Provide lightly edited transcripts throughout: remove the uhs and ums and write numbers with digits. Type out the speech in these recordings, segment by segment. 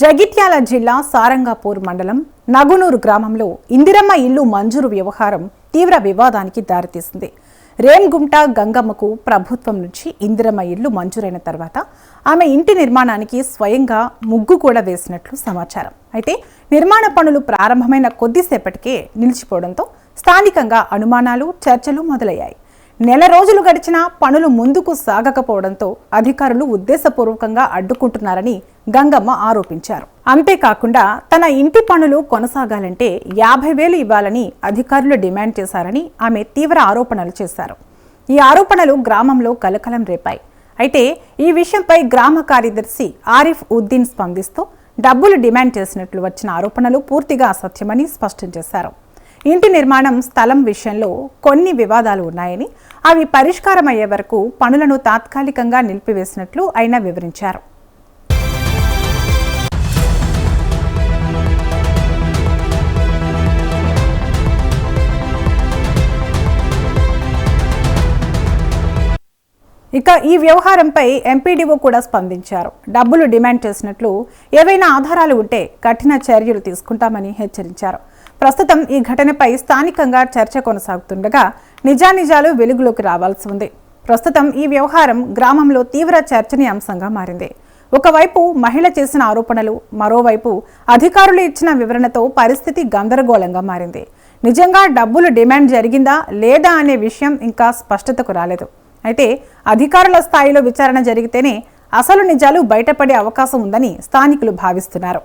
జగిత్యాల జిల్లా సారంగపూర్ మండలం నగునూరు గ్రామంలో ఇందిరమ్మ ఇల్లు మంజూరు వ్యవహారం తీవ్ర వివాదానికి దారితీసింది. రేంగుంట గంగమ్మకు ప్రభుత్వం నుంచి ఇందిరమ్మ ఇల్లు మంజూరైన తర్వాత ఆమె ఇంటి నిర్మాణానికి స్వయంగా ముగ్గు కూడా వేసినట్లు సమాచారం. అయితే నిర్మాణ పనులు ప్రారంభమైన కొద్దిసేపటికే నిలిచిపోవడంతో స్థానికంగా అనుమానాలు, చర్చలు మొదలయ్యాయి. నెల రోజులు గడిచినా పనులు ముందుకు సాగకపోవడంతో అధికారులు ఉద్దేశపూర్వకంగా అడ్డుకుంటున్నారని గంగమ్మ ఆరోపించారు. అంతేకాకుండా తన ఇంటి పనులు కొనసాగాలంటే 50,000 ఇవ్వాలని అధికారులు డిమాండ్ చేశారని ఆమె తీవ్ర ఆరోపణలు చేశారు. ఈ ఆరోపణలు గ్రామంలో కలకలం రేపాయి. అయితే ఈ విషయంపై గ్రామ కార్యదర్శి ఆరిఫ్ ఉద్దీన్ స్పందిస్తూ డబ్బులు డిమాండ్ చేసినట్లు వచ్చిన ఆరోపణలు పూర్తిగా అసత్యమని స్పష్టం చేశారు. ఇంటి నిర్మాణం స్థలం విషయంలో కొన్ని వివాదాలు ఉన్నాయని, అవి పరిష్కారమయ్యే వరకు పనులను తాత్కాలికంగా నిలిపివేసినట్లు ఆయన వివరించారు. ఇక ఈ వ్యవహారంపై ఎంపీడీఓ కూడా స్పందించారు. డబ్బులు డిమాండ్ చేసినట్లు ఏవైనా ఆధారాలు ఉంటే కఠిన చర్యలు తీసుకుంటామని హెచ్చరించారు. ప్రస్తుతం ఈ ఘటనపై స్థానికంగా చర్చ కొనసాగుతుండగా నిజానిజాలు వెలుగులోకి రావాల్సి ఉంది. ప్రస్తుతం ఈ వ్యవహారం గ్రామంలో తీవ్ర చర్చనీయాంశంగా మారింది. ఒకవైపు మహిళ చేసిన ఆరోపణలు, మరోవైపు అధికారులు ఇచ్చిన వివరణతో పరిస్థితి గందరగోళంగా మారింది. నిజంగా డబ్బులు డిమాండ్ జరిగిందా లేదా అనే విషయం ఇంకా స్పష్టతకు రాలేదు. అయితే అధికారుల స్థాయిలో విచారణ జరిగితేనే అసలు నిజాలు బయటపడే అవకాశం ఉందని స్థానికులు భావిస్తున్నారు.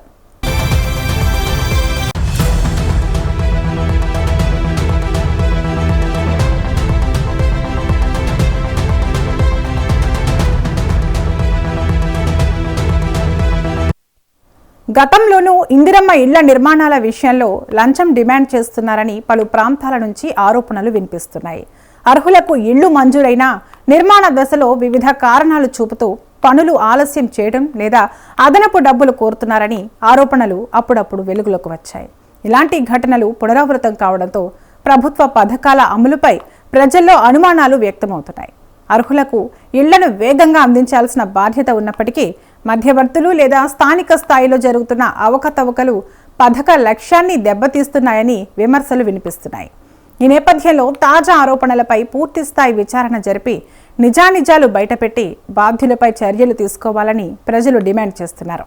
గతంలోనూ ఇందిరమ్మ ఇళ్ల నిర్మాణాల విషయంలో లంచం డిమాండ్ చేస్తున్నారని పలు ప్రాంతాల నుంచి ఆరోపణలు వినిపిస్తున్నాయి. అర్హులకు ఇళ్లు మంజూరైనా నిర్మాణ దశలో వివిధ కారణాలు చూపుతూ పనులు ఆలస్యం చేయడం లేదా అదనపు డబ్బులు కోరుతున్నారని ఆరోపణలు అప్పుడప్పుడు వెలుగులోకి వచ్చాయి. ఇలాంటి ఘటనలు పునరావృతం కావడంతో ప్రభుత్వ పథకాల అమలుపై ప్రజల్లో అనుమానాలు వ్యక్తమవుతున్నాయి. అర్హులకు ఇళ్లను వేగంగా అందించాల్సిన బాధ్యత ఉన్నప్పటికీ మధ్యవర్తులు లేదా స్థానిక స్థాయిలో జరుగుతున్న అవకతవకలు పథక లక్ష్యాన్ని దెబ్బతీస్తున్నాయని విమర్శలు వినిపిస్తున్నాయి. ఈ నేపథ్యంలో తాజా ఆరోపణలపై పూర్తిస్థాయి విచారణ జరిపి నిజానిజాలు బయటపెట్టి బాధ్యులపై చర్యలు తీసుకోవాలని ప్రజలు డిమాండ్ చేస్తున్నారు.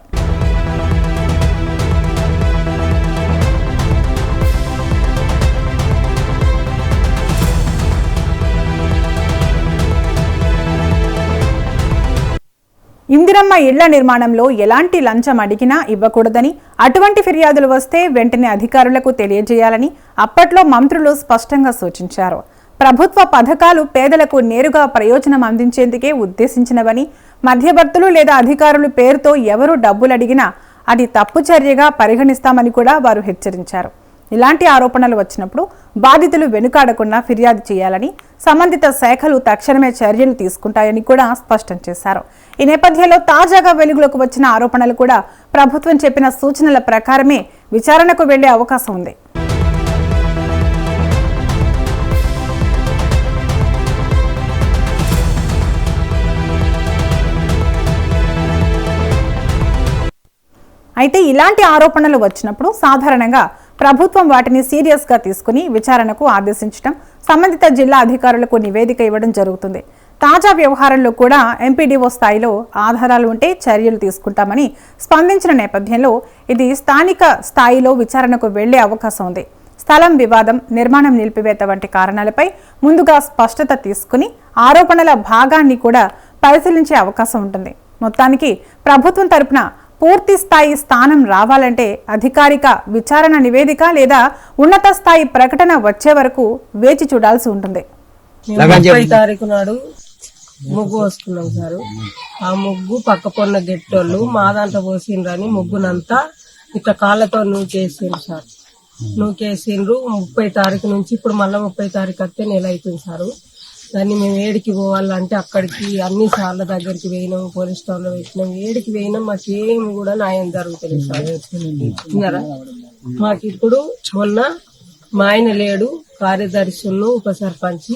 ఇందిరమ్మ ఇళ్ల నిర్మాణంలో ఎలాంటి లంచం అడిగినా ఇవ్వకూడదని, అటువంటి ఫిర్యాదులు వస్తే వెంటనే అధికారులకు తెలియజేయాలని అప్పట్లో మంత్రులు స్పష్టంగా సూచించారు. ప్రభుత్వ పథకాలు పేదలకు నేరుగా ప్రయోజనం అందించేందుకే ఉద్దేశించినవని, మధ్యవర్తులు లేదా అధికారులు పేరుతో ఎవరు డబ్బులు అడిగినా అది తప్పు చర్యగా పరిగణిస్తామని కూడా వారు హెచ్చరించారు. ఇలాంటి ఆరోపణలు వచ్చినప్పుడు బాధితులు వెనుకాడకుండా ఫిర్యాదు చేయాలని, సంబంధిత శాఖలు తక్షణమే చర్యలు తీసుకుంటాయని కూడా స్పష్టం చేశారు. ఈ నేపథ్యంలో తాజాగా వెలుగులోకి వచ్చిన ఆరోపణలు కూడా ప్రభుత్వం చెప్పిన సూచనల ప్రకారమే విచారణకు వెళ్లే అవకాశం ఉంది. అయితే ఇలాంటి ఆరోపణలు వచ్చినప్పుడు సాధారణంగా ప్రభుత్వం వాటిని సీరియస్గా తీసుకుని విచారణకు ఆదేశించడం, సంబంధిత జిల్లా అధికారులకు నివేదిక ఇవ్వడం జరుగుతుంది. తాజా వ్యవహారంలో కూడా ఎంపీడీఓ స్థాయిలో ఆధారాలు ఉంటే చర్యలు తీసుకుంటామని స్పందించిన నేపథ్యంలో ఇది స్థానిక స్థాయిలో విచారణకు వెళ్లే అవకాశం ఉంది. స్థలం వివాదం, నిర్మాణం నిలిపివేత వంటి కారణాలపై ముందుగా స్పష్టత తీసుకుని ఆరోపణల భాగాన్ని కూడా పరిశీలించే అవకాశం ఉంటుంది. మొత్తానికి ప్రభుత్వం తరపున పూర్తి స్థాయి స్థానం రావాలంటే అధికారిక విచారణ నివేదిక లేదా ఉన్నత స్థాయి ప్రకటన వచ్చే వరకు వేచి చూడాల్సి ఉంటుంది. 30 తారీఖు నాడు ముగ్గు వస్తున్నాం సార్. ఆ ముగ్గు పక్క పొన్న గెట్టోళ్ళు మా దాంట్లో పోసిండ్రని ముగ్గునంతా ఇట్లా కాళ్ళతో నూకేసిండ్రు సార్. నూకేసిండ్రు 30 తారీఖు నుంచి ఇప్పుడు మళ్ళీ 30 తారీఖు వస్తే నెల అవుతుంది సార్. దాన్ని మేము ఏడికి పోవాలంటే అక్కడికి అన్ని సార్ల దగ్గరికి పోయినాం, పోలీస్ స్టేషన్ లో పెట్టినాం, ఏడికి పోయినాం, మాకేం కూడా న్యాయం జరుగుతుంది సార్. మాకు ఇప్పుడు మొన్న మా ఆయన లేడు, కార్యదర్శులు ఉప సర్పంచ్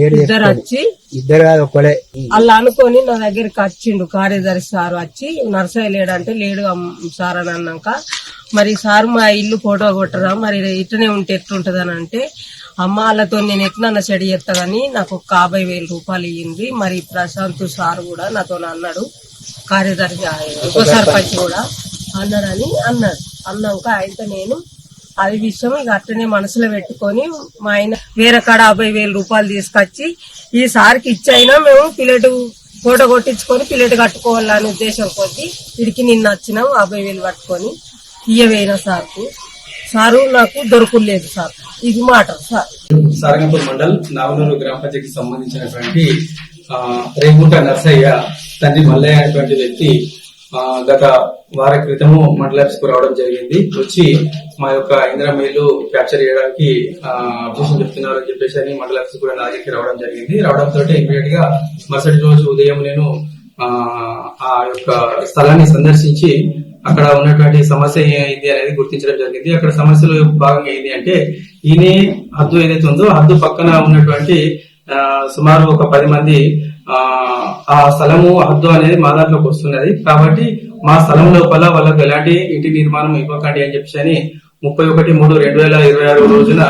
ఏడు ఇద్దరు వచ్చి ఇద్దరు కాదు ఒక్కడే. అలా అనుకొని నా దగ్గరికి వచ్చిండు కార్యదర్శి సార్ వచ్చి నర్సయ్య లేడంటే లేడు సార్ అని అన్నాక మరి సార్ మా ఇల్లు ఫోటో కొట్టరా మరి ఇట్లనే ఉంటే ఎట్లుంటదని అంటే అమ్మ వాళ్ళతో నేను ఎట్లా చెడి చేస్తా గానీ నాకు ఒక 50,000 రూపాయలు ఇయ్యింది. మరి ప్రశాంత్ సార్ కూడా నాతో అన్నాడు, కార్యదర్శి ఉప సర్పంచ్ కూడా అన్నాడు. అన్నాక ఆయనతో నేను అది విషయం ఇక అట్లనే మనసులో పెట్టుకొని మా ఆయన వేరే కాడ 50,000 రూపాయలు తీసుకొచ్చి ఈ సార్కి ఇచ్చైనా మేము పిల్లెట్ ఫోటో కొట్టించుకొని పిల్లెట్ కట్టుకోవాలనే ఉద్దేశం కొద్ది ఇడికి నిన్న వచ్చినాం 50,000 పట్టుకొని ఇయ్యవేనా సార్కు. సారు నాకు దొరకలేదు సార్. ఇది మాట సార్. సారంగపూర్ మండల్ నాగనూరు గ్రామ పంచాయతీకి సంబంధించినటువంటి రేగుంట నర్సయ్య తండ్రి మల్లయ్య అనేటువంటి వ్యక్తి గత వార క్రితము మండల ఆఫీస్కు రావడం జరిగింది. వచ్చి మా యొక్క ఇందిరమ్మ ఇల్లు క్యాప్చర్ చేయడానికి అబ్జెక్షన్ చెప్తున్నారు అని చెప్పేసి అని మండల ఆఫీస్ కూడా నా దగ్గరికి రావడం జరిగింది. రావడంతో ఇమీడియట్ గా మరుసటి రోజు ఉదయం నేను ఆ యొక్క స్థలాన్ని సందర్శించి అక్కడ ఉన్నటువంటి సమస్య ఏంది అనేది గుర్తించడం జరిగింది. అక్కడ సమస్యలో భాగంగా ఏంటి అంటే ఈయనే హద్దు ఏదైతే ఉందో హద్దు పక్కన ఉన్నటువంటి సుమారు ఒక 10 మంది ఆ స్థలము హద్దు అనేది మా దాంట్లోకి వస్తున్నది. కాబట్టి మా స్థలం లోపల వాళ్ళకు ఎలాంటి ఇంటి నిర్మాణం ఇవ్వకండి అని చెప్పి 31/3/2026 రోజున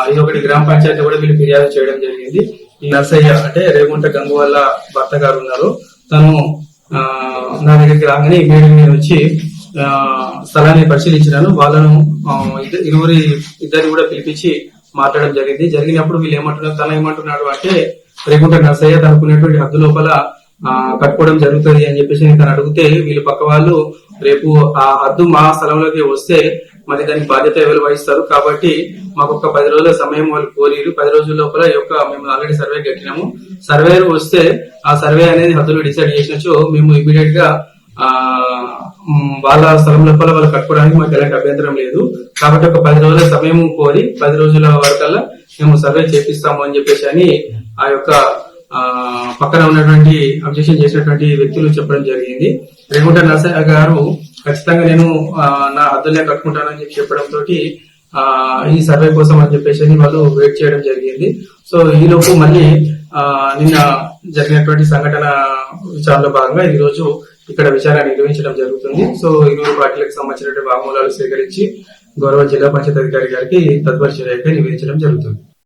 21 గ్రామ పంచాయతీ కూడా వీళ్ళు ఫిర్యాదు చేయడం జరిగింది. ఈ నర్సయ్య అంటే రేగుంట గంగు వాళ్ళ భర్త గారు ఉన్నారు. తను నా దగ్గరికి రాగానే ఇమీడియట్ నేను వచ్చి స్థలాన్ని పరిశీలించినాను. వాళ్ళను ఇద్దరిని కూడా పిలిపించి మాట్లాడడం జరిగింది. జరిగినప్పుడు వీళ్ళు ఏమంటున్నారు, తన ఏమంటున్నాడు అంటే రేగుంట నర్సయ్య తనకున్నటువంటి హద్దు లోపల కట్టుకోవడం జరుగుతుంది అని చెప్పేసి తను అడిగితే వీళ్ళు పక్క వాళ్ళు రేపు ఆ హద్దు మా స్థలంలోకి వస్తే మరి దానికి బాధ్యత ఎవరు వహిస్తారు, కాబట్టి మాకు ఒక 10 రోజుల సమయం వాళ్ళు కోరిరు. 10 రోజుల లోపల మేము ఆల్రెడీ సర్వే కట్టినాము. సర్వే వస్తే ఆ సర్వే అనేది హద్దులు డిసైడ్ చేసినచో మేము ఇమీడియట్ గా వాళ్ళ స్థలం లోపల వాళ్ళు కట్టుకోవడానికి మాకు ఎలాంటి అభ్యంతరం లేదు. కాబట్టి ఒక 10 రోజుల సమయం కోరి 10 రోజుల వరకల్లా మేము సర్వే చేపిస్తాము అని చెప్పేసి అని ఆ యొక్క పక్కన ఉన్నటువంటి అబ్జెక్షన్ చేసినటువంటి వ్యక్తులు చెప్పడం జరిగింది. రేగుంట నర్సయ్య గారు ఖచ్చితంగా నేను నా హద్దులే కట్టుకుంటానని చెప్పి చెప్పడంతో ఈ సర్వే కోసం అని చెప్పేసి వాళ్ళు వెయిట్ చేయడం జరిగింది. సో ఈ లోపు మళ్ళీ నిన్న జరిగినటువంటి సంఘటన విచారణలో భాగంగా ఈ రోజు ఇక్కడ విచారణ నిర్వహించడం జరుగుతుంది. సో ఇరువురు పార్టీలకు సంబంధించినటువంటి వాంగ్మూలాలు సేకరించి గౌరవ జిల్లా పంచాయతీ అధికారి గారికి తదుపరి చర్యగా నివేదించడం జరుగుతుంది.